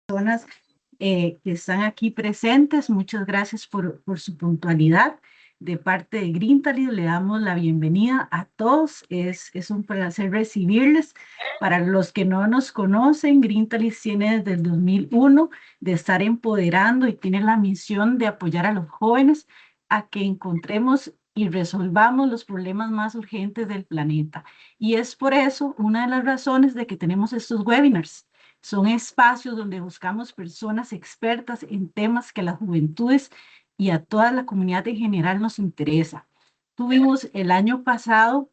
personas que están aquí presentes. Muchas gracias por su puntualidad. De parte de Grintaly le damos la bienvenida a todos. Es un placer recibirles. Para los que no nos conocen, Grintaly tiene desde el 2001 de estar empoderando y tiene la misión de apoyar a los jóvenes a que encontremos y resolvamos los problemas más urgentes del planeta. Y es por eso una de las razones de que tenemos estos webinars. Son espacios donde buscamos personas expertas en temas que a las juventudes y a toda la comunidad en general nos interesa. Tuvimos el año pasado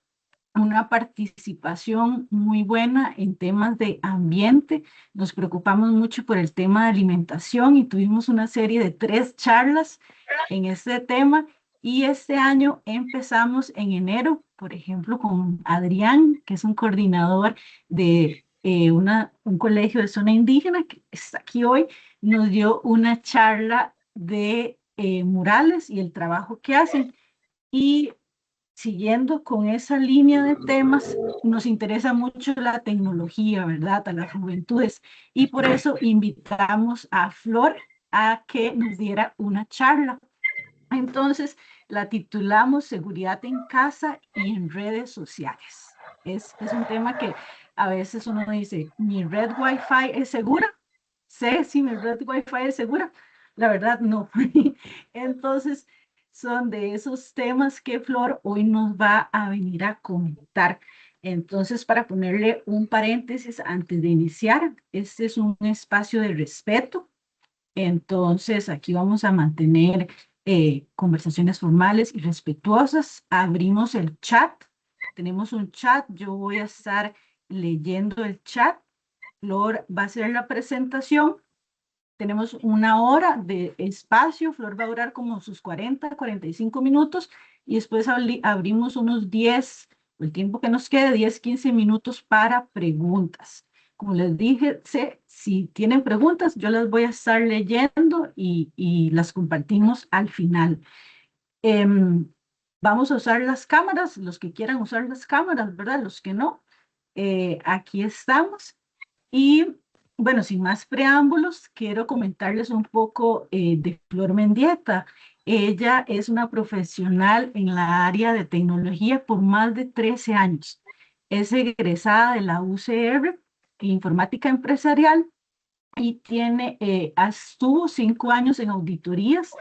una participación muy buena en temas de ambiente. Nos preocupamos mucho por el tema de alimentación y tuvimos una serie de 3 charlas en este tema. Y este año empezamos en enero, por ejemplo, con Adrián, que es un coordinador de un colegio de zona indígena, que está aquí hoy, nos dio una charla de murales y el trabajo que hacen. Y siguiendo con esa línea de temas, nos interesa mucho la tecnología, ¿verdad? A las juventudes. Y por eso invitamos a Flor a que nos diera una charla. Entonces, la titulamos Seguridad en casa y en redes sociales. Es un tema que a veces uno dice, ¿mi red Wi-Fi es segura? Sé si mi red Wi-Fi es segura. La verdad, no. Entonces, son de esos temas que Flor hoy nos va a venir a comentar. Entonces, para ponerle un paréntesis antes de iniciar, este es un espacio de respeto. Entonces, aquí vamos a mantener conversaciones formales y respetuosas. Abrimos el chat. Tenemos un chat. Yo voy a estar leyendo el chat. Flor va a hacer la presentación. Tenemos una hora de espacio. Flor va a durar como sus 45 minutos y después abrimos unos 10, el tiempo que nos quede, 10, 15 minutos para preguntas. Como les dije, si tienen preguntas, yo las voy a estar leyendo y las compartimos al final. Vamos a usar las cámaras, los que quieran usar las cámaras, ¿verdad? Los que no, aquí estamos. Y bueno, sin más preámbulos, quiero comentarles un poco de Flor Mendieta. Ella es una profesional en la área de tecnología por más de 13 años. Es egresada de la UCR, Informática Empresarial, y estuvo 5 años en auditorías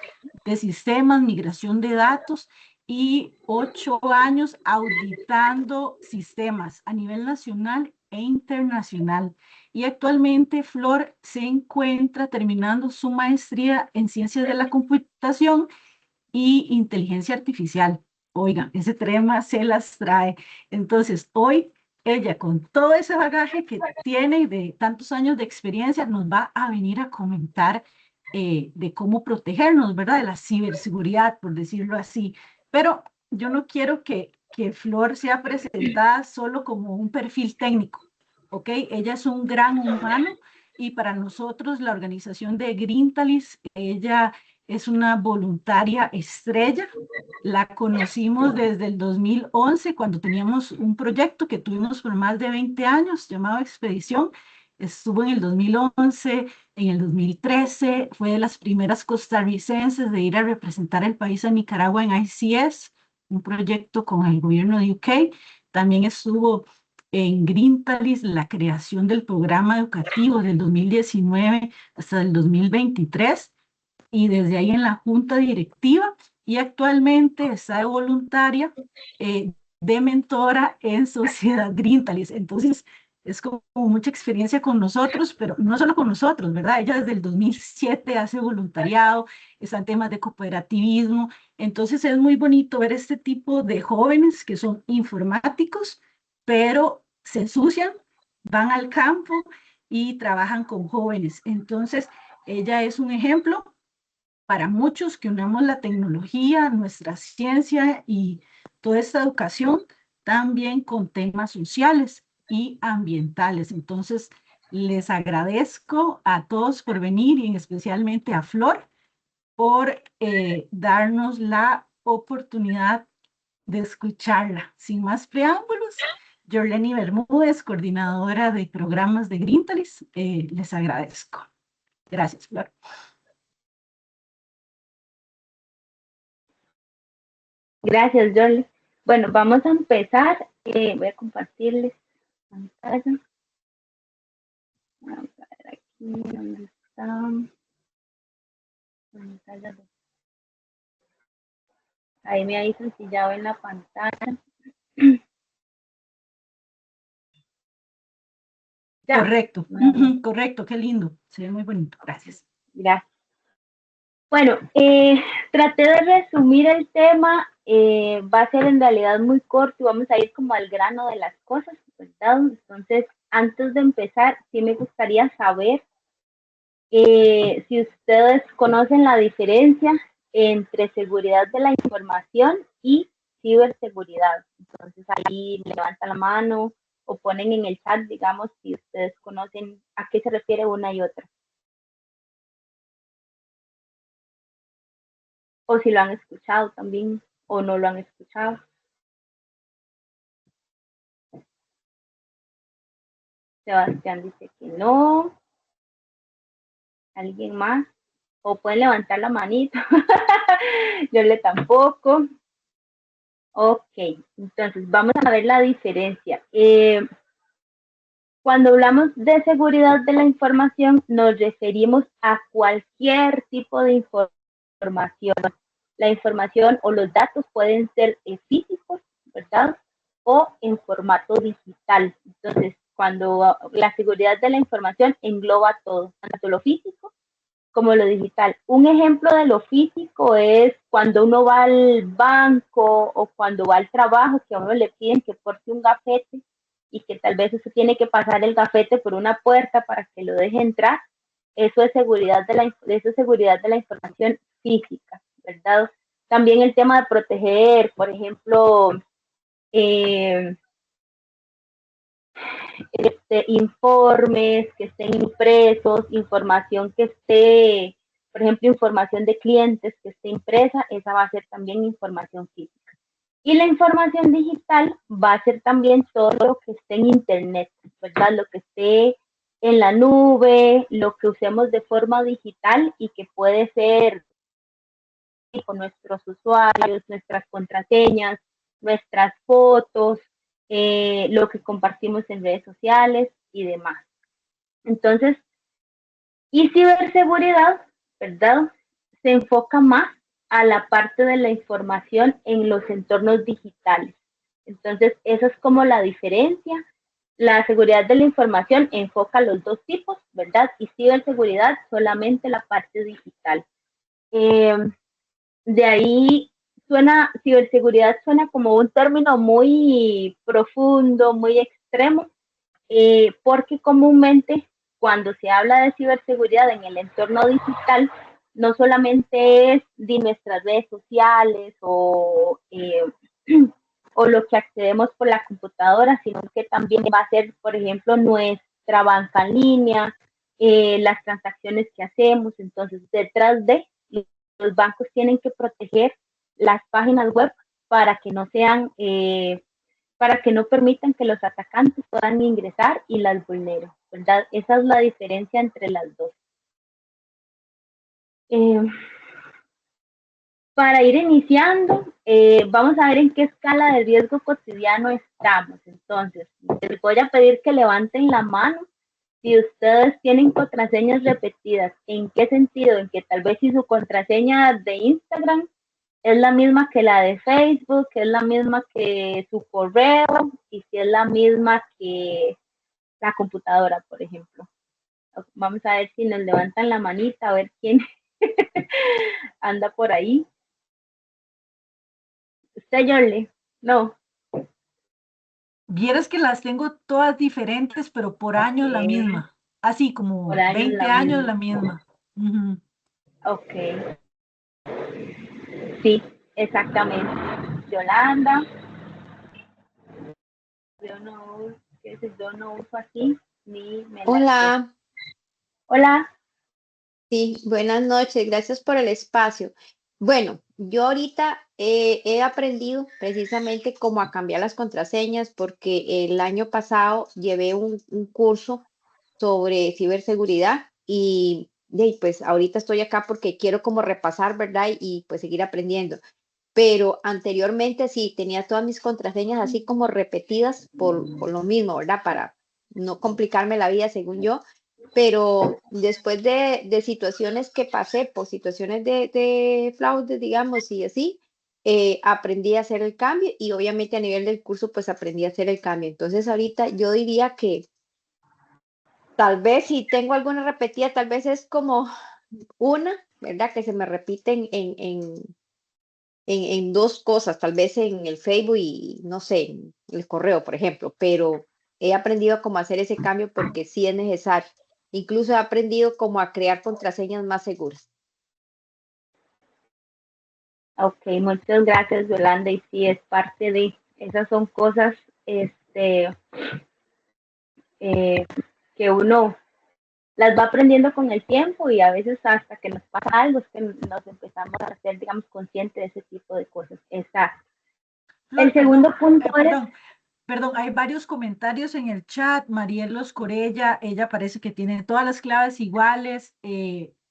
de sistemas, migración de datos y 8 años auditando sistemas a nivel nacional e internacional. Y actualmente Flor se encuentra terminando su maestría en ciencias de la computación y inteligencia artificial. Oigan, ese tema se las trae. Entonces, hoy ella, con todo ese bagaje que tiene de tantos años de experiencia, nos va a venir a comentar de cómo protegernos, ¿verdad? De la ciberseguridad, por decirlo así. Pero yo no quiero que Flor sea presentada solo como un perfil técnico, ¿ok? Ella es un gran humano y para nosotros, la organización de Grintalis, ella es una voluntaria estrella. La conocimos desde el 2011, cuando teníamos un proyecto que tuvimos por más de 20 años llamado Expedición. Estuvo en el 2011, en el 2013, fue de las primeras costarricenses de ir a representar el país a Nicaragua en ICS, un proyecto con el gobierno de UK. También estuvo en Grintalis la creación del programa educativo del 2019 hasta el 2023 y desde ahí en la junta directiva y actualmente está de voluntaria de mentora en Sociedad Grintalis. Entonces, es como mucha experiencia con nosotros, pero no solo con nosotros, ¿verdad? Ella desde el 2007 hace voluntariado, está en temas de cooperativismo. Entonces, es muy bonito ver este tipo de jóvenes que son informáticos, pero se ensucian, van al campo y trabajan con jóvenes. Entonces, ella es un ejemplo para muchos que unamos la tecnología, nuestra ciencia y toda esta educación también con temas sociales y ambientales. Entonces, les agradezco a todos por venir y especialmente a Flor por darnos la oportunidad de escucharla. Sin más preámbulos, Jorleni Bermúdez, coordinadora de programas de Grintalis, les agradezco. Gracias, Flor. Gracias, Jolie. Bueno, vamos a empezar. Voy a compartirles pantalla. Vamos a ver aquí dónde está. Pantalla. Ahí me avisan si ya ven la pantalla. Ya. Correcto, correcto, qué lindo. Se ve muy bonito. Gracias. Gracias. Bueno, traté de resumir el tema, va a ser en realidad muy corto y vamos a ir como al grano de las cosas, ¿verdad? Entonces, antes de empezar, sí me gustaría saber si ustedes conocen la diferencia entre seguridad de la información y ciberseguridad. Entonces, ahí levantan la mano o ponen en el chat, digamos, si ustedes conocen a qué se refiere una y otra. O si lo han escuchado también o no lo han escuchado. Sebastián dice que no. ¿Alguien más? O pueden levantar la manito. Yo le tampoco. Ok, entonces vamos a ver la diferencia. Cuando hablamos de seguridad de la información, nos referimos a cualquier tipo de información. La información o los datos pueden ser físicos, ¿verdad? O en formato digital. Entonces, cuando la seguridad de la información engloba todo, tanto lo físico como lo digital. Un ejemplo de lo físico es cuando uno va al banco o cuando va al trabajo, que a uno le piden que porte un gafete y que tal vez usted tiene que pasar el gafete por una puerta para que lo deje entrar. Eso es seguridad de la información física, ¿verdad? También el tema de proteger, por ejemplo, eh, informes que estén impresos, información que esté, por ejemplo, información de clientes que esté impresa, esa va a ser también información física. Y la información digital va a ser también todo lo que esté en Internet, ¿verdad? Lo que esté en la nube, lo que usemos de forma digital y que puede ser con nuestros usuarios, nuestras contraseñas, nuestras fotos, lo que compartimos en redes sociales y demás. Entonces, y ciberseguridad, ¿verdad? Se enfoca más a la parte de la información en los entornos digitales. Entonces, esa es como la diferencia. La seguridad de la información enfoca los dos tipos, ¿verdad? Y ciberseguridad solamente la parte digital. De ahí ciberseguridad suena como un término muy profundo, muy extremo, porque comúnmente cuando se habla de ciberseguridad en el entorno digital, no solamente es de nuestras redes sociales o lo que accedemos por la computadora, sino que también va a ser, por ejemplo, nuestra banca en línea, las transacciones que hacemos. Entonces, detrás de los bancos tienen que proteger las páginas web para que no sean para que no permitan que los atacantes puedan ingresar y las vulneren, ¿verdad? Esa es la diferencia entre las dos. Para ir iniciando, vamos a ver en qué escala de riesgo cotidiano estamos. Entonces, les voy a pedir que levanten la mano si ustedes tienen contraseñas repetidas. ¿En qué sentido? En que tal vez si su contraseña de Instagram es la misma que la de Facebook, que es la misma que su correo y si es la misma que la computadora, por ejemplo. Vamos a ver si nos levantan la manita, a ver quién anda por ahí. ¿Usted, Yorle? No. Vieras que las tengo todas diferentes, pero por años la misma. Así Por como años 20 la años misma. la misma. Ujú. Ok. Sí, exactamente. Yolanda. Yo no, yo no uso así, ni me la sé. Hola, Hola. sí, buenas noches, gracias por el espacio. Bueno, yo ahorita he aprendido precisamente cómo a cambiar las contraseñas porque el año pasado llevé un curso sobre ciberseguridad y pues ahorita estoy acá porque quiero como repasar, ¿verdad? Y pues seguir aprendiendo. Pero anteriormente sí, tenía todas mis contraseñas así como repetidas por lo mismo, ¿verdad? Para no complicarme la vida, según yo. Pero después de situaciones que pasé, por situaciones de fraude, digamos, y así, aprendí a hacer el cambio y obviamente a nivel del curso, pues aprendí a hacer el cambio. Entonces ahorita yo diría que tal vez si tengo alguna repetida, tal vez es como una, ¿verdad? Que se me repiten en dos cosas, tal vez en el Facebook y no sé, en el correo, por ejemplo, pero he aprendido cómo hacer ese cambio porque sí es necesario. Incluso he aprendido cómo a crear contraseñas más seguras. Ok, muchas gracias, Yolanda. Y sí, es parte de, esas son cosas eh, que uno las va aprendiendo con el tiempo y a veces hasta que nos pasa algo es que nos empezamos a hacer, digamos, conscientes de ese tipo de cosas. Exacto. El Flor, segundo perdón, punto es, perdón, hay varios comentarios en el chat. Marielos Corella, ella parece que tiene todas las claves iguales.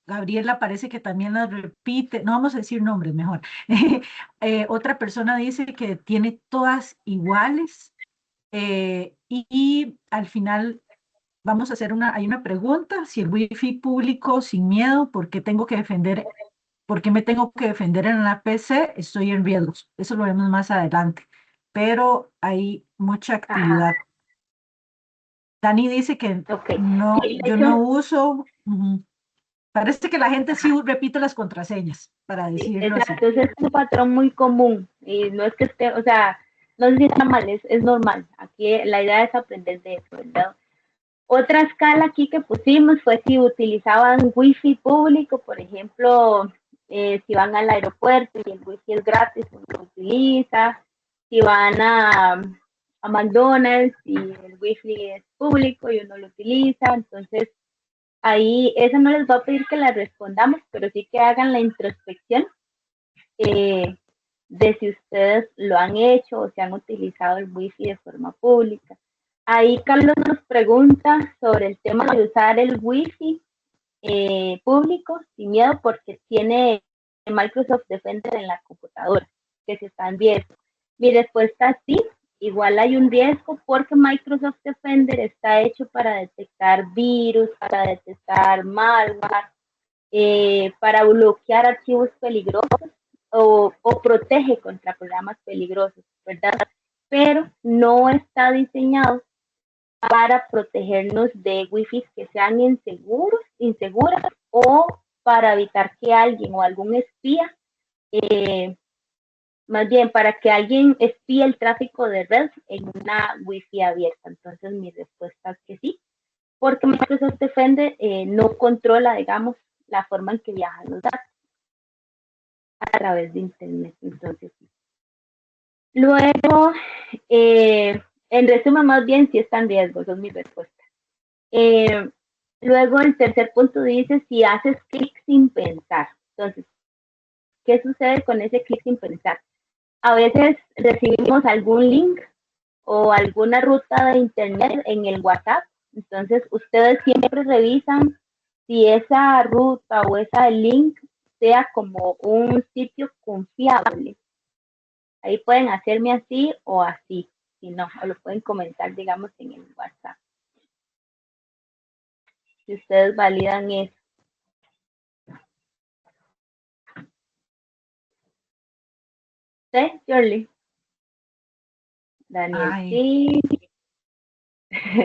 Gabriela parece que también las repite. No vamos a decir nombres, mejor. Otra persona dice que tiene todas iguales. Y al final vamos a hacer hay una pregunta, si el wifi público sin miedo, ¿por qué me tengo que defender en la PC? Estoy en riesgos. Eso lo vemos más adelante, pero hay mucha ajá, actividad. Dani dice que ok. no, Sí, de yo no hecho, uso, parece que la gente sí repite las contraseñas, para sí, decirlo así. exacto, ese es un patrón muy común y no es que esté, o sea, no sé si está mal, es normal. Aquí la idea es aprender de eso, ¿verdad? Otra escala aquí que pusimos fue si utilizaban wifi público, por ejemplo, si van al aeropuerto y el wifi es gratis, uno lo utiliza. Si van a McDonald's y el wifi es público y uno lo utiliza. Entonces, ahí eso no les va a pedir que la respondamos, pero sí que hagan la introspección eh, de si ustedes lo han hecho o si han utilizado el wifi de forma pública. Ahí Carlos nos pregunta sobre el tema de usar el wifi público sin miedo porque tiene Microsoft Defender en la computadora, que si está en riesgo. Mi respuesta es sí, igual hay un riesgo porque Microsoft Defender está hecho para detectar virus, para detectar malware, para bloquear archivos peligrosos o protege contra programas peligrosos, ¿verdad? Pero no está diseñado para protegernos de wifi que sean inseguras o para evitar que alguien o algún espía, eh, más bien para que alguien espíe el tráfico de red en una wifi abierta. Entonces mi respuesta es que sí, porque Microsoft Defender no controla, digamos, la forma en que viajan los datos a través de Internet. Entonces, sí. Luego, en resumen, más bien, si está en riesgo, esa es mi respuesta. Eh, Luego, el tercer punto dice si haces clic sin pensar. Entonces, ¿qué sucede con ese clic sin pensar? A veces recibimos algún link o alguna ruta de internet en el WhatsApp. Entonces, ustedes siempre revisan si esa ruta o ese link sea como un sitio confiable. Ahí pueden hacerme así o así, si no, o lo pueden comentar, digamos, en el WhatsApp. Si ustedes validan eso. ¿Sí, Shirley? Daniel, Ay, sí,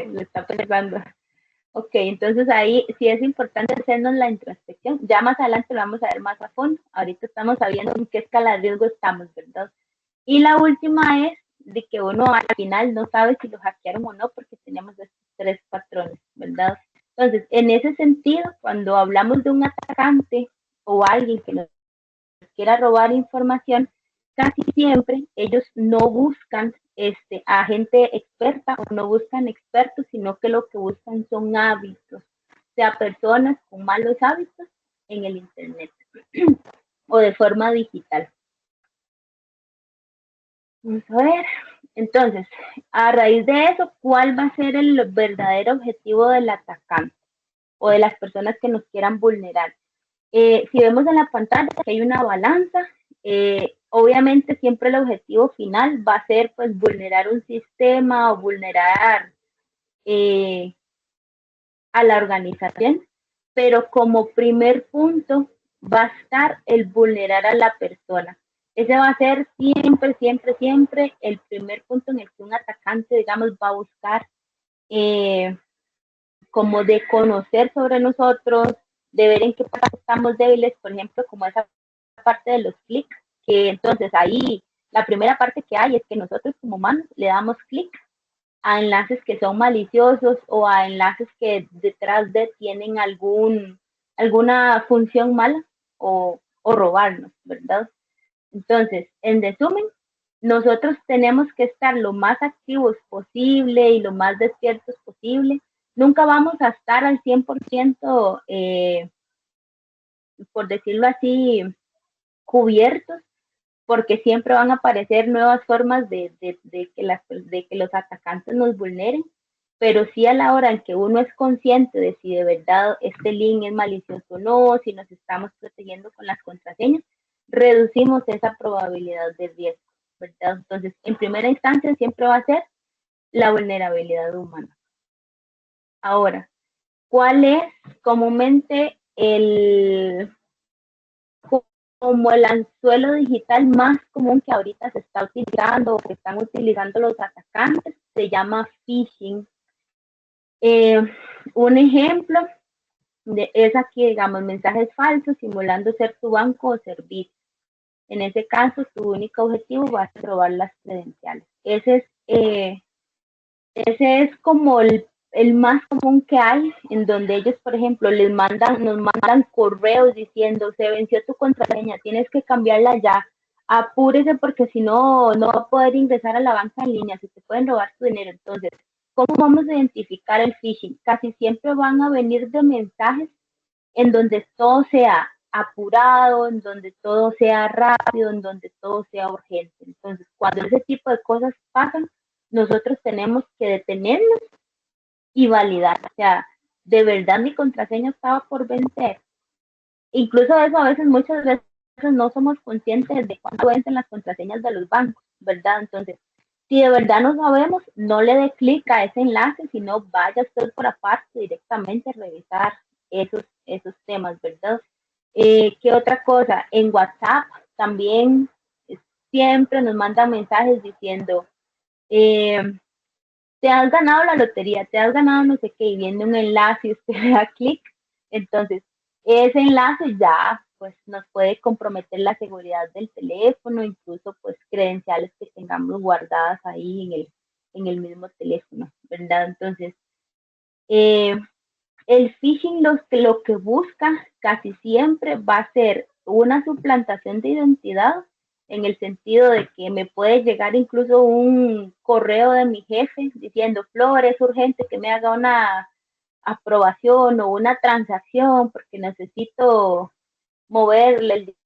lo está pensando. Ok, entonces ahí sí es importante hacernos la introspección. Ya más adelante lo vamos a ver más a fondo. Ahorita estamos sabiendo en qué escala de riesgo estamos, ¿verdad? Y la última es de que uno al final no sabe si lo hackearon o no porque tenemos estos tres patrones, ¿verdad? Entonces, en ese sentido, cuando hablamos de un atacante o alguien que nos quiera robar información, casi siempre ellos no buscan a gente experta o no buscan expertos, sino que lo que buscan son hábitos, o sea, personas con malos hábitos en el Internet o de forma digital. Vamos a ver. Entonces, a raíz de eso, ¿cuál va a ser el verdadero objetivo del atacante o de las personas que nos quieran vulnerar. Si vemos en la pantalla que hay una balanza, obviamente siempre el objetivo final va a ser pues vulnerar un sistema o vulnerar a la organización, pero como primer punto va a estar el vulnerar a la persona. Ese va a ser siempre, siempre, siempre el primer punto en el que un atacante, digamos, va a buscar como de conocer sobre nosotros, de ver en qué parte estamos débiles, por ejemplo, como esa parte de los clics, que entonces ahí la primera parte que hay es que nosotros como humanos le damos clic a enlaces que son maliciosos o a enlaces que detrás de tienen alguna función mala o robarnos, ¿verdad? Entonces, en resumen, nosotros tenemos que estar lo más activos posible y lo más despiertos posible. Nunca vamos a estar al 100%, por decirlo así, cubiertos, porque siempre van a aparecer nuevas formas de que los atacantes nos vulneren, pero sí a la hora en que uno es consciente de si de verdad este link es malicioso o no, si nos estamos protegiendo con las contraseñas, reducimos esa probabilidad de riesgo, ¿verdad? Entonces, en primera instancia siempre va a ser la vulnerabilidad humana. Ahora, ¿cuál es comúnmente como el anzuelo digital más común que ahorita se está utilizando o que están utilizando los atacantes? Se llama phishing. Un ejemplo es aquí, digamos, mensajes falsos simulando ser tu banco o servicio. En ese caso, tu único objetivo va a ser robar las credenciales. Ese es como el más común que hay, en donde ellos, por ejemplo, nos mandan correos diciendo, se venció tu contraseña, tienes que cambiarla ya, apúrese porque si no, no va a poder ingresar a la banca en línea, se te pueden robar tu dinero. Entonces, ¿cómo vamos a identificar el phishing? Casi siempre van a venir de mensajes en donde todo sea apurado, en donde todo sea rápido, en donde todo sea urgente. Entonces, cuando ese tipo de cosas pasan, nosotros tenemos que detenernos y validar. O sea, de verdad mi contraseña estaba por vencer. Incluso eso a veces, muchas veces no somos conscientes de cuándo vencen las contraseñas de los bancos, ¿verdad? Entonces, si de verdad no sabemos, no le dé clic a ese enlace, sino vaya usted por aparte directamente a revisar esos temas, ¿verdad? ¿Qué otra cosa? En WhatsApp también siempre nos mandan mensajes diciendo, eh, te has ganado la lotería, te has ganado no sé qué, y viene un enlace y usted le da clic, entonces ese enlace ya pues nos puede comprometer la seguridad del teléfono, incluso pues credenciales que tengamos guardadas ahí en el mismo teléfono, ¿verdad? Entonces, el phishing lo que busca casi siempre va a ser una suplantación de identidad, en el sentido de que me puede llegar incluso un correo de mi jefe diciendo, Flor, es urgente que me haga una aprobación o una transacción porque necesito moverle el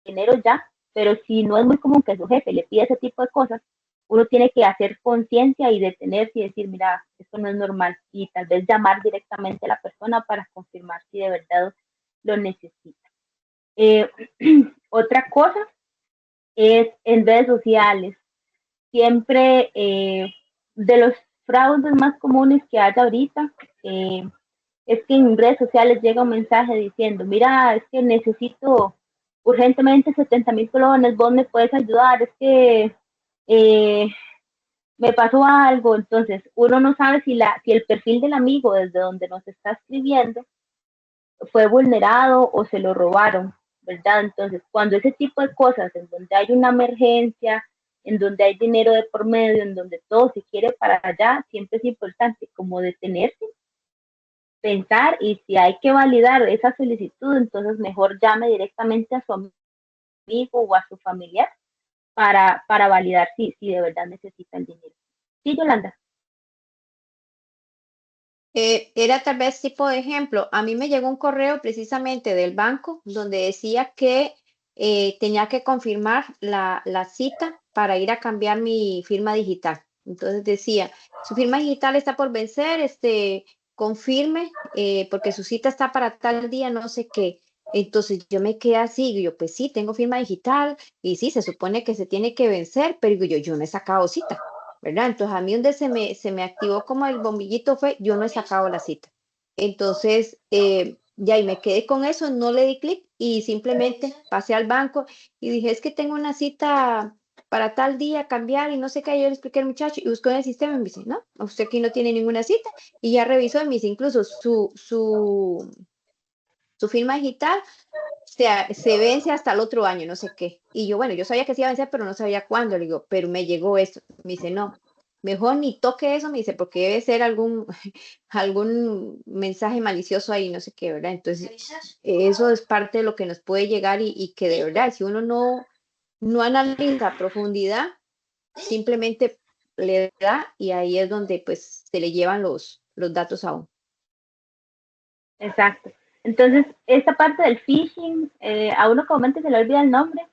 dinero ya, pero si no es muy común que su jefe le pida ese tipo de cosas, uno tiene que hacer conciencia y detenerse y decir, mira, esto no es normal, y tal vez llamar directamente a la persona para confirmar si de verdad lo necesita. Eh, otra cosa es en redes sociales. Siempre de los fraudes más comunes que hay ahorita, es que en redes sociales llega un mensaje diciendo, mira, es que necesito urgentemente 70,000 colones, vos me puedes ayudar, es que eh, me pasó algo. Entonces uno no sabe si el perfil del amigo desde donde nos está escribiendo fue vulnerado o se lo robaron, ¿verdad? Entonces, cuando ese tipo de cosas, en donde hay una emergencia, en donde hay dinero de por medio, en donde todo se quiere para allá, siempre es importante como detenerse, pensar, y si hay que validar esa solicitud, entonces mejor llame directamente a su amigo o a su familiar para validar si de verdad necesita el dinero. Sí, Yolanda. Era tal vez tipo de ejemplo, a mí me llegó un correo precisamente del banco donde decía que tenía que confirmar la cita para ir a cambiar mi firma digital. Entonces decía, su firma digital está por vencer, confirme, porque su cita está para tal día, no sé qué. Entonces yo me quedé así, y yo, pues sí, tengo firma digital, y sí, se supone que se tiene que vencer, pero digo yo no he sacado cita, ¿verdad? Entonces a mí donde se me activó como el bombillito fue, yo no he sacado la cita. Entonces, ya y me quedé con eso, no le di clic y simplemente pasé al banco y dije, es que tengo una cita para tal día, cambiar y no sé qué. Yo le expliqué al muchacho y buscó en el sistema y me dice, no, usted aquí no tiene ninguna cita. Y ya revisó y me dice, incluso su firma digital se vence hasta el otro año, no sé qué. Y yo, bueno, yo sabía que se iba a vencer, pero no sabía cuándo. Le digo, pero me llegó esto. Me dice, no, mejor ni toque eso, me dice, porque debe ser algún mensaje malicioso ahí, no sé qué, ¿verdad? Entonces, eso es parte de lo que nos puede llegar y que de verdad, si uno no analiza a profundidad, simplemente le da y ahí es donde pues se le llevan los datos a uno. Exacto. Entonces, esta parte del phishing, a uno comúnmente se le olvida el nombre,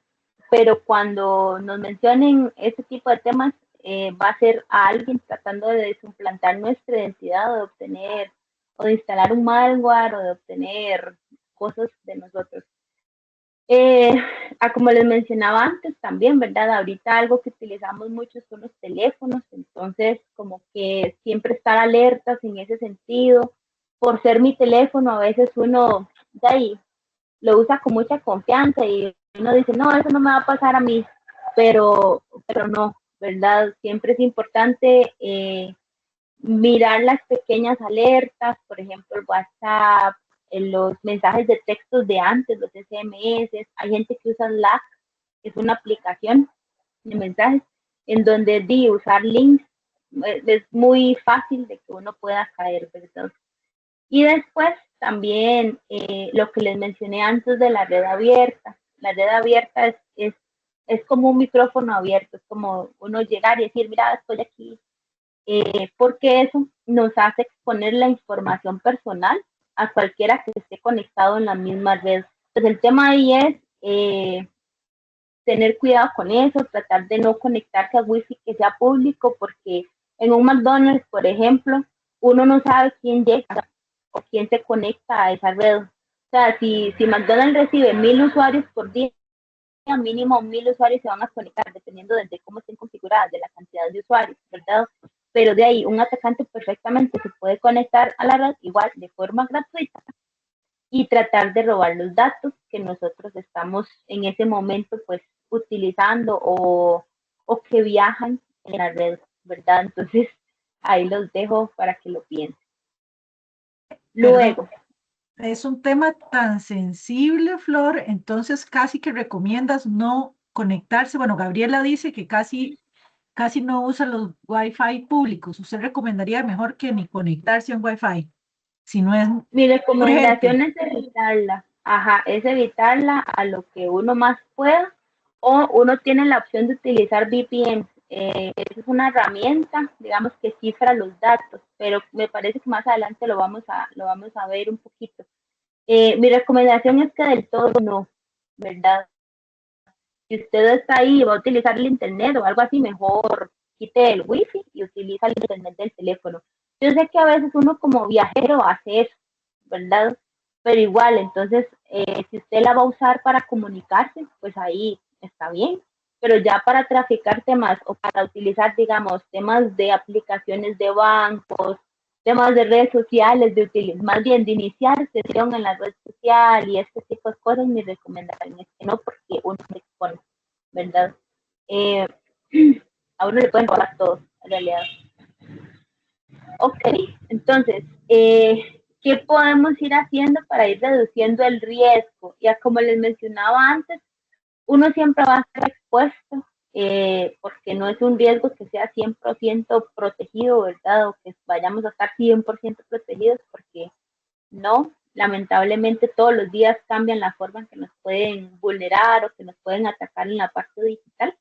pero cuando nos mencionen este tipo de temas, va a ser a alguien tratando de suplantar nuestra identidad, o de obtener, o de instalar un malware, o de obtener cosas de nosotros. Eh, como les mencionaba antes también, ¿verdad? Ahorita algo que utilizamos mucho son los teléfonos, entonces como que siempre estar alertas en ese sentido. Por ser mi teléfono, a veces uno de ahí lo usa con mucha confianza y uno dice, no, eso no me va a pasar a mí, pero no, ¿verdad? Siempre es importante mirar las pequeñas alertas, por ejemplo, el WhatsApp, los mensajes de textos de antes, los SMS. Hay gente que usa Slack, que es una aplicación de mensajes, en donde de usar links es muy fácil de que uno pueda caer, ¿verdad? Y después también lo que les mencioné antes de la red abierta. La red abierta es como un micrófono abierto, es como uno llegar y decir, mira, estoy aquí, porque eso nos hace exponer la información personal a cualquiera que esté conectado en la misma red. Entonces el tema ahí es tener cuidado con eso, tratar de no conectarse a wifi que sea público, porque en un McDonald's, por ejemplo, uno no sabe quién llega o quién se conecta a esa red. O sea, si McDonald's recibe 1000 usuarios por día, mínimo 1000 usuarios se van a conectar, dependiendo de cómo estén configuradas, de la cantidad de usuarios, ¿verdad? Pero de ahí un atacante perfectamente se puede conectar a la red igual de forma gratuita y tratar de robar los datos que nosotros estamos en ese momento pues utilizando o que viajan en la red, ¿verdad? Entonces ahí los dejo para que lo piensen. Perdón, Luego, es un tema tan sensible, Flor, entonces casi que recomiendas no conectarse. Bueno, Gabriela dice que casi no usa los Wi-Fi públicos. ¿Usted recomendaría mejor que ni conectarse a un Wi-Fi si no es mi recomendación urgente? es evitarla, ajá, es evitarla a lo que uno más pueda, o uno tiene la opción de utilizar VPN. Es una herramienta, digamos, que cifra los datos, pero me parece que más adelante lo vamos a ver un poquito. Mi recomendación es que del todo no, ¿verdad? Si usted está ahí y va a utilizar el internet o algo así, mejor quite el wifi y utiliza el internet del teléfono. Yo sé que a veces uno como viajero hace eso, ¿verdad? Pero igual, entonces, si usted la va a usar para comunicarse, pues ahí está bien. Pero ya para traficar temas o para utilizar, digamos, temas de aplicaciones de bancos, temas de redes sociales, más bien de iniciar sesión en la red social y este tipo de cosas, mi recomendación es que no, porque uno se expone, ¿verdad? Eh, a uno le pueden robar todo, en realidad. Ok, entonces, ¿qué podemos ir haciendo para ir reduciendo el riesgo? Ya como les mencionaba antes, uno siempre va a estar expuesto, porque no es un riesgo que sea 100% protegido, ¿verdad? O que vayamos a estar 100% protegidos, porque no, lamentablemente todos los días cambian la forma en que nos pueden vulnerar o que nos pueden atacar en la parte digital,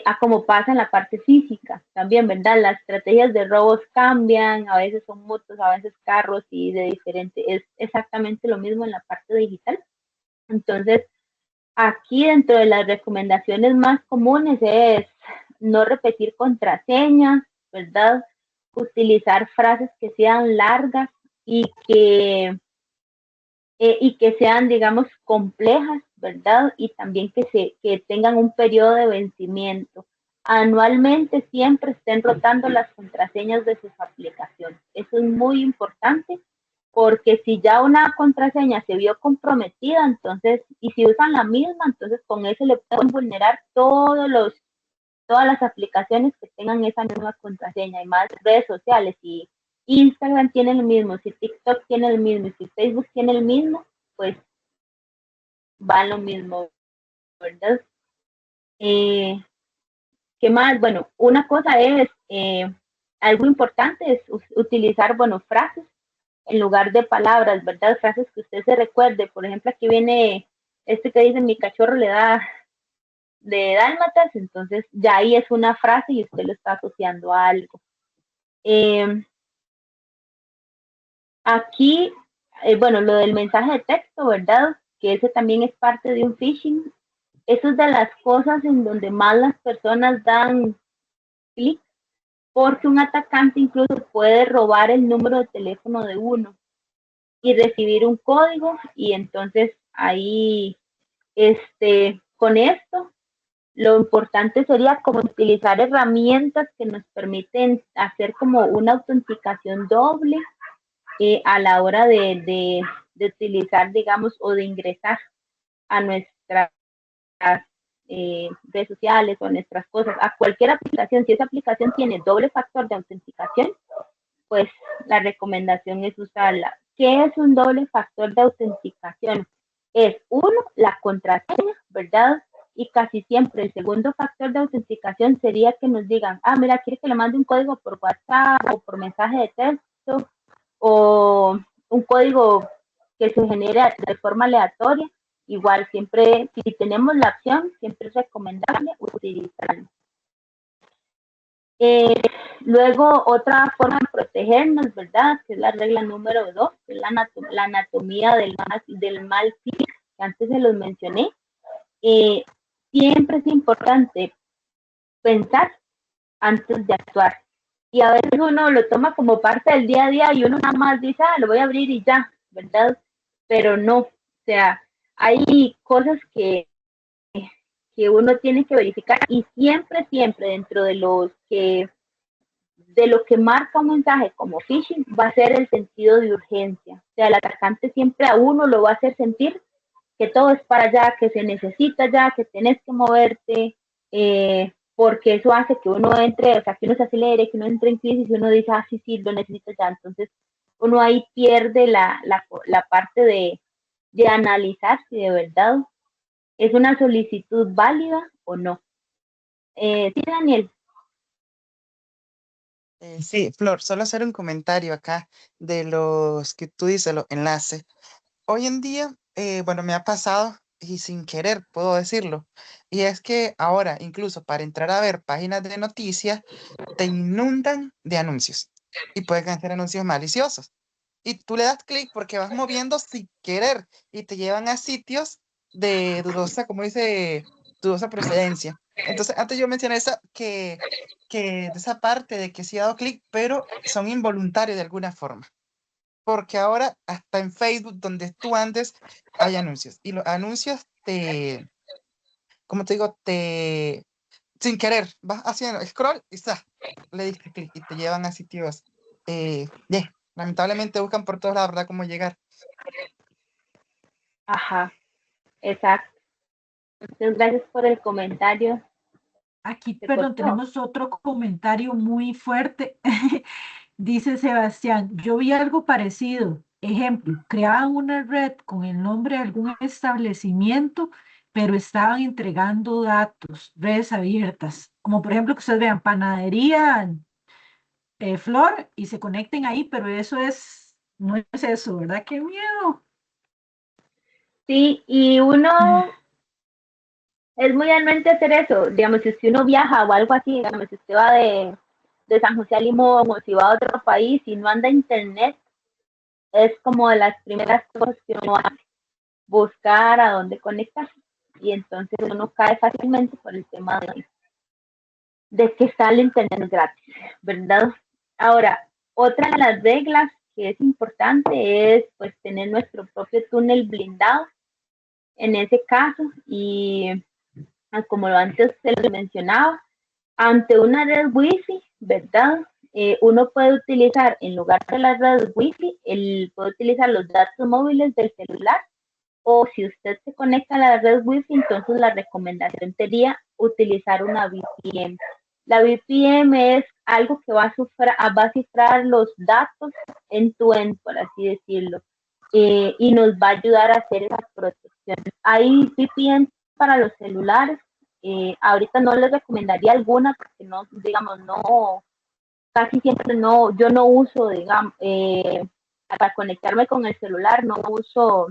a como pasa en la parte física también, ¿verdad? Las estrategias de robos cambian, a veces son motos, a veces carros y de diferente, es exactamente lo mismo en la parte digital. Entonces, aquí dentro de las recomendaciones más comunes es no repetir contraseñas, ¿verdad? utilizar frases que sean largas y que sean, digamos, complejas, ¿verdad? Y también que tengan un periodo de vencimiento. Anualmente siempre estén rotando las contraseñas de sus aplicaciones. Eso es muy importante porque si ya una contraseña se vio comprometida, entonces, y si usan la misma, entonces con eso le pueden vulnerar todas las aplicaciones que tengan esa misma contraseña y más redes sociales. Si Instagram tiene el mismo, si TikTok tiene el mismo, si Facebook tiene el mismo, pues va lo mismo, ¿verdad? Eh, ¿Qué más? Bueno, una cosa es, algo importante es utilizar, bueno, frases en lugar de palabras, ¿verdad? Frases que usted se recuerde. Por ejemplo, aquí viene este que dice, mi cachorro le da de dálmatas, entonces ya ahí es una frase y usted lo está asociando a algo. Aquí, bueno, lo del mensaje de texto, ¿verdad? Que ese también es parte de un phishing. Eso es de las cosas en donde más las personas dan clic, porque un atacante incluso puede robar el número de teléfono de uno y recibir un código y entonces ahí, con esto, lo importante sería como utilizar herramientas que nos permiten hacer como una autenticación doble a la hora de utilizar, digamos, o de ingresar a nuestras redes sociales o a nuestras cosas, a cualquier aplicación. Si esa aplicación tiene doble factor de autenticación, pues la recomendación es usarla. ¿Qué es un doble factor de autenticación? Es uno, la contraseña, ¿verdad? Y casi siempre el segundo factor de autenticación sería que nos digan, ah, mira, quiere que le mande un código por WhatsApp o por mensaje de texto o un código que se genere de forma aleatoria. Igual, siempre, si tenemos la opción, siempre es recomendable utilizarlo. Luego, otra forma de protegernos, ¿verdad? Que es la regla número 2, que es la anatomía del mal phishing, que antes se los mencioné. Siempre es importante pensar antes de actuar. Y a veces uno lo toma como parte del día a día y uno nada más dice, ah, lo voy a abrir y ya, ¿verdad? Pero no, o sea, hay cosas que uno tiene que verificar y siempre, siempre dentro de lo que marca un mensaje como phishing va a ser el sentido de urgencia. O sea, el atacante siempre a uno lo va a hacer sentir que todo es para allá, que se necesita ya, que tenés que moverte, porque eso hace que uno entre, o sea, que uno se acelere, que uno entre en crisis y uno dice, ah, sí, sí, lo necesito ya. Entonces, uno ahí pierde la parte de analizar si de verdad es una solicitud válida o no. Sí, Daniel. Sí, Flor, solo hacer un comentario acá de los que tú dices, los enlaces. Hoy en día, bueno, me ha pasado y sin querer puedo decirlo, y es que ahora incluso para entrar a ver páginas de noticias te inundan de anuncios y pueden hacer anuncios maliciosos. Y tú le das clic porque vas moviendo sin querer y te llevan a sitios de dudosa, como dice, dudosa procedencia. Entonces, antes yo mencioné que de esa parte de que sí he dado clic, pero son involuntarios de alguna forma. Porque ahora hasta en Facebook, donde tú andes, hay anuncios. Y los anuncios como te digo, sin querer, vas haciendo scroll y le diste clic y te llevan a sitios. Lamentablemente buscan por todos lados, ¿verdad? Cómo llegar. Ajá, exacto. Muchas gracias por el comentario. Aquí, Se perdón, cortó. tenemos otro comentario muy fuerte. Dice Sebastián, yo vi algo parecido. Ejemplo, creaban una red con el nombre de algún establecimiento, pero estaban entregando datos, redes abiertas, como por ejemplo que ustedes vean panadería, Flor, y se conecten ahí, pero no es eso, ¿verdad? ¡Qué miedo! Sí, y uno es muy anuente hacer eso. Digamos, si uno viaja o algo así, digamos, si usted va de San José a Limón o si va a otro país y no anda internet, es como de las primeras cosas que uno hace, buscar a dónde conectar. Y entonces uno cae fácilmente por el tema de que está el internet gratis, ¿verdad? Ahora, otra de las reglas que es importante es pues tener nuestro propio túnel blindado en ese caso y como lo antes se lo mencionaba, ante una red wifi, ¿verdad? Uno puede utilizar, en lugar de la red wifi, puede utilizar los datos móviles del celular, o si usted se conecta a la red wifi, entonces la recomendación sería utilizar una VPN. La VPN es algo que va a cifrar los datos en tu end, por así decirlo, y nos va a ayudar a hacer esa protección. Hay VPN para los celulares. Ahorita no les recomendaría alguna porque no, digamos, no, casi siempre no, yo no uso, digamos, para conectarme con el celular, no uso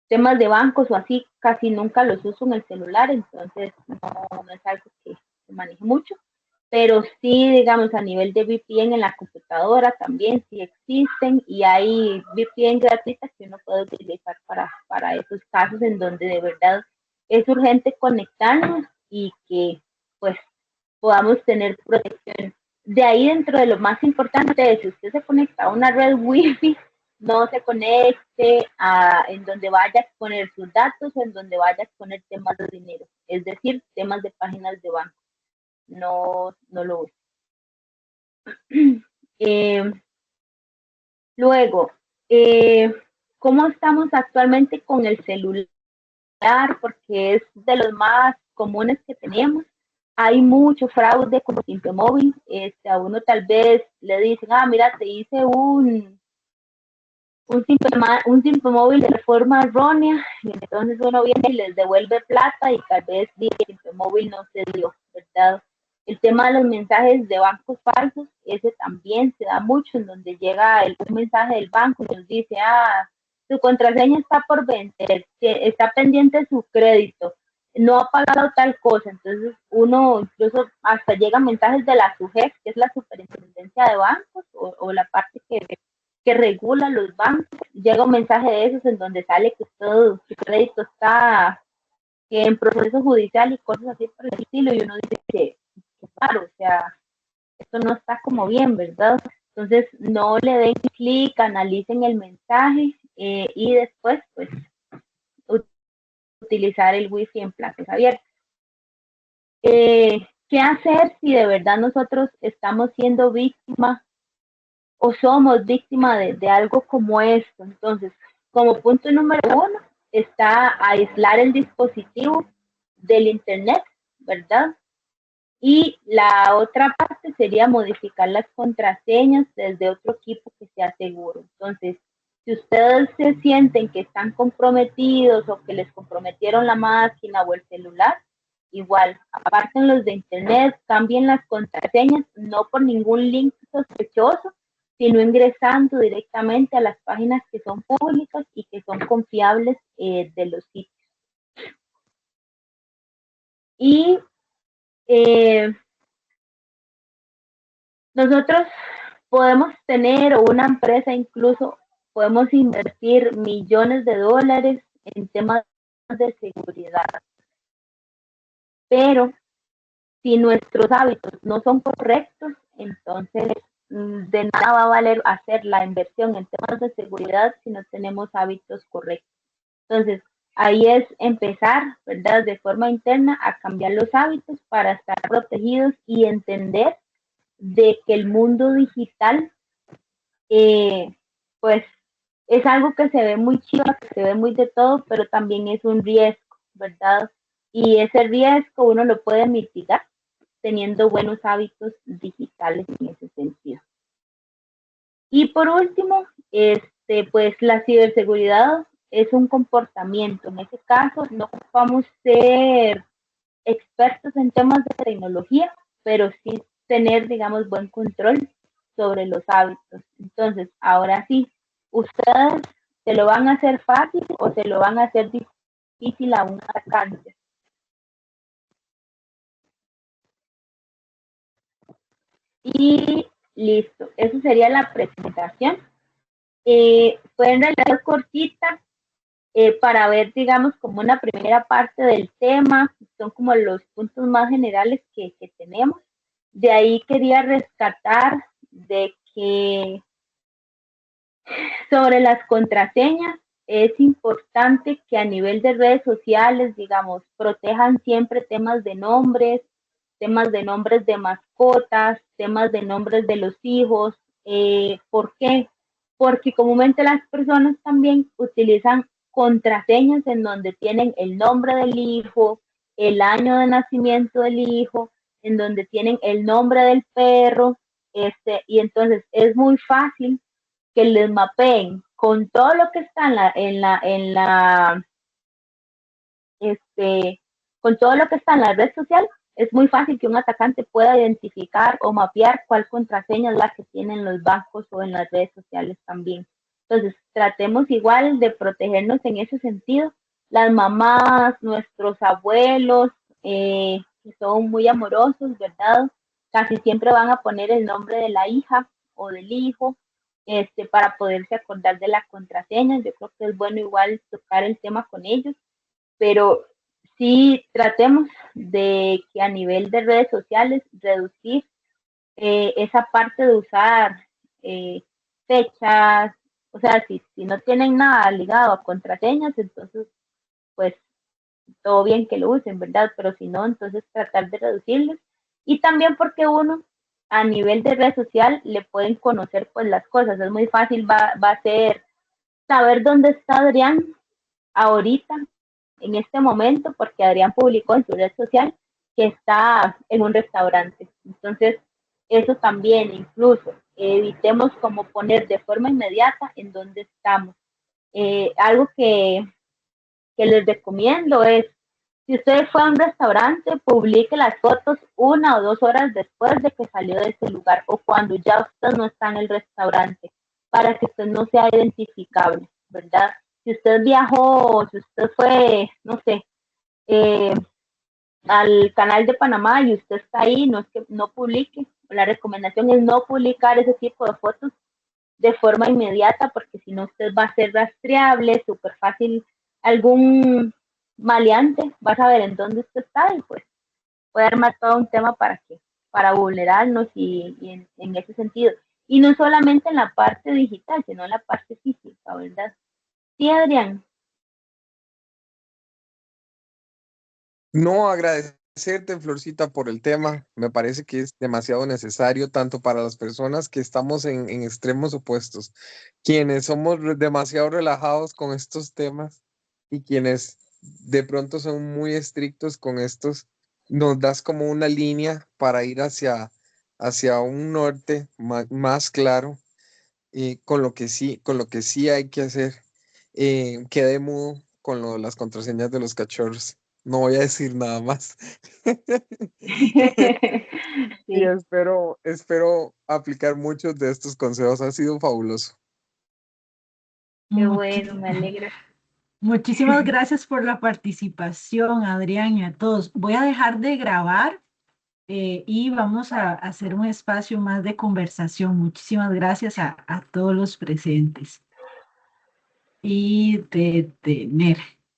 temas de bancos o así, casi nunca los uso en el celular, entonces no es algo que se maneje mucho, pero sí, digamos, a nivel de VPN en la computadora también sí existen y hay VPN gratuitas que uno puede utilizar para esos casos en donde de verdad es urgente conectarnos y que pues podamos tener protección. De ahí dentro de lo más importante es si usted se conecta a una red wifi, no se conecte en donde vaya a exponer sus datos o en donde vaya a exponer temas de dinero, es decir, temas de páginas de banco. No lo use. Luego, ¿cómo estamos actualmente con el celular? Porque es de los más comunes que tenemos. Hay mucho fraude con el simple móvil. A uno tal vez le dicen, mira, te hice un simple móvil de forma errónea, y entonces uno viene y les devuelve plata y tal vez el simple móvil no se dio, ¿verdad? El tema de los mensajes de bancos falsos, ese también se da mucho, en donde llega un mensaje del banco y nos dice, su contraseña está por vencer, está pendiente su crédito, no ha pagado tal cosa. Entonces uno incluso hasta llega mensajes de la SUGEF, que es la Superintendencia de Bancos, o la parte que regula los bancos, llega un mensaje de esos en donde sale que todo su crédito está en proceso judicial y cosas así por el estilo, y uno dice que claro, o sea, esto no está como bien, ¿verdad? Entonces, no le den clic, analicen el mensaje y después, pues, utilizar el wifi en plazos abiertos. ¿Qué hacer si de verdad nosotros estamos siendo víctimas o somos víctimas de algo como esto? Entonces, como punto número uno, está aislar el dispositivo del Internet, ¿verdad? Y la otra parte sería modificar las contraseñas desde otro equipo que sea seguro. Entonces, si ustedes se sienten que están comprometidos o que les comprometieron la máquina o el celular, igual, aparten los de internet, cambien las contraseñas, no por ningún link sospechoso, sino ingresando directamente a las páginas que son públicas y que son confiables de los sitios. Y nosotros podemos tener, o una empresa incluso, podemos invertir millones de dólares en temas de seguridad, pero si nuestros hábitos no son correctos, entonces de nada va a valer hacer la inversión en temas de seguridad si no tenemos hábitos correctos. Entonces, ahí es empezar, ¿verdad?, de forma interna a cambiar los hábitos para estar protegidos y entender de que el mundo digital, pues, es algo que se ve muy chido, que se ve muy de todo, pero también es un riesgo, ¿verdad? Y ese riesgo uno lo puede mitigar teniendo buenos hábitos digitales en ese sentido. Y por último, pues la ciberseguridad es un comportamiento. En ese caso, no vamos a ser expertos en temas de tecnología, pero sí tener, digamos, buen control sobre los hábitos. Entonces, ahora sí, ustedes se lo van a hacer fácil o se lo van a hacer difícil a un atacante. Y listo, eso sería la presentación. Fue en realidad cortita para ver, digamos, como una primera parte del tema, son como los puntos más generales que tenemos. De ahí quería rescatar de que sobre las contraseñas es importante que a nivel de redes sociales, digamos, protejan siempre temas de nombres de mascotas, temas de nombres de los hijos. ¿Por qué? Porque comúnmente las personas también utilizan contraseñas en donde tienen el nombre del hijo, el año de nacimiento del hijo, en donde tienen el nombre del perro, y entonces es muy fácil que les mapeen con todo lo que está con todo lo que está en la red social. Es muy fácil que un atacante pueda identificar o mapear cuál contraseña es la que tienen los bancos o en las redes sociales también. Entonces, tratemos igual de protegernos en ese sentido. Las mamás, nuestros abuelos, que son muy amorosos, ¿verdad? Casi siempre van a poner el nombre de la hija o del hijo, para poderse acordar de la contraseña. Yo creo que es bueno igual tocar el tema con ellos, pero sí tratemos de que a nivel de redes sociales reducir esa parte de usar eh, fechas, o sea, si no tienen nada ligado a contraseñas, entonces pues todo bien que lo usen, ¿verdad? Pero si no, entonces tratar de reducirlos. Y también porque uno a nivel de red social le pueden conocer pues las cosas, es muy fácil, va a ser saber dónde está Adrián ahorita, en este momento, porque Adrián publicó en su red social que está en un restaurante. Entonces, eso también, incluso, evitemos como poner de forma inmediata en dónde estamos. Algo que les recomiendo es, si usted fue a un restaurante, publique las fotos 1 o 2 horas después de que salió de ese lugar o cuando ya usted no está en el restaurante, para que usted no sea identificable, ¿verdad? Si usted viajó, si usted fue, no sé, eh, al canal de Panamá y usted está ahí, no es que no publique. La recomendación es no publicar ese tipo de fotos de forma inmediata, porque si no usted va a ser rastreable, súper fácil, algún maleante va a saber en dónde usted está y pues puede armar todo un tema para vulnerarnos y en ese sentido. Y no solamente en la parte digital, sino en la parte física, ¿verdad? Sí, Adrián. No, agradecerte, Florcita, por el tema. Me parece que es demasiado necesario, tanto para las personas que estamos en extremos opuestos, quienes somos demasiado relajados con estos temas y quienes de pronto son muy estrictos con estos, nos das como una línea para ir hacia un norte más claro, con lo que sí hay que hacer. Quedé mudo con las contraseñas de los cachorros. No voy a decir nada más. Y Sí, espero aplicar muchos de estos consejos. Ha sido fabuloso. qué bueno, me Muchísimas, alegra. muchísimas gracias por la participación, Adrián, y a todos. Voy a dejar de grabar y vamos a hacer un espacio más de conversación. Muchísimas gracias a todos los presentes. Y detener.